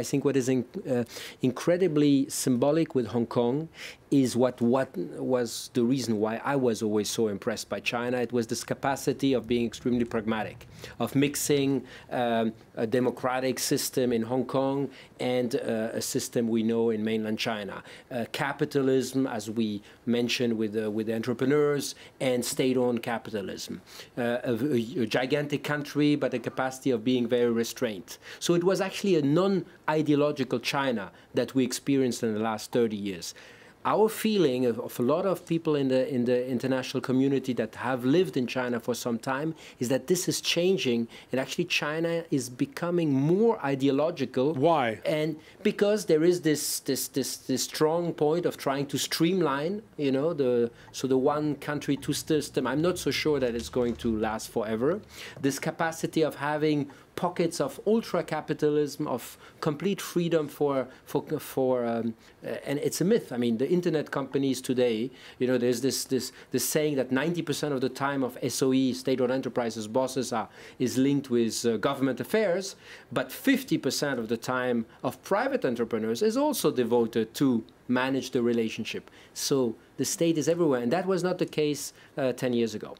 I think what is incredibly symbolic with Hong Kong is what was the reason why I was always so impressed by China. It was this capacity of being extremely pragmatic, of mixing a democratic system in Hong Kong and a system we know in mainland China. Capitalism, as we mentioned with the entrepreneurs, and state-owned capitalism. A gigantic country, but a capacity of being very restrained. So it was actually a non-ideological China that we experienced in the last 30 years. Our feeling of a lot of people in the international community that have lived in China for some time is that this is changing, and actually China is becoming more ideological. Why? And because there is this strong point of trying to streamline, you know, the one country, two system. I'm not so sure that it's going to last forever. This capacity of having pockets of ultra-capitalism, of complete freedom and it's a myth. I mean, the internet companies today, you know, there's this saying that 90% of the time of SOE, state-owned enterprises, bosses is linked with government affairs, but 50% of the time of private entrepreneurs is also devoted to manage the relationship. So the state is everywhere, and that was not the case 10 years ago.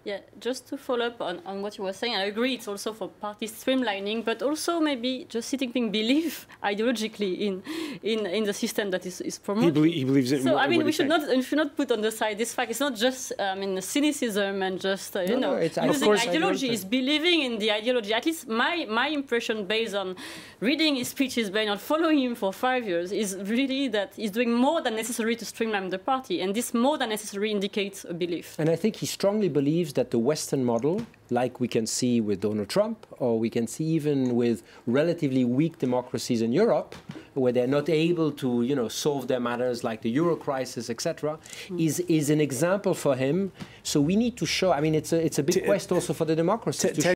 Yeah, just to follow up on what you were saying, I agree it's also for party streamlining, but also maybe just Xi Jinping believes ideologically in the system that is promoted. He believes it. So I mean, we should not put on the side this fact. It's not just cynicism and just using ideology. It's believing in the ideology. At least my impression, based on reading his speeches, based on following him for 5 years, is really that he's doing more than necessary to streamline the party, and this more than necessary indicates a belief. And I think he strongly believes that the Western model, like we can see with Donald Trump, or we can see even with relatively weak democracies in Europe, where they're not able to, you know, solve their matters, like the Euro crisis, etc., is an example for him. So we need to show. I mean, it's a big quest also for the democracy.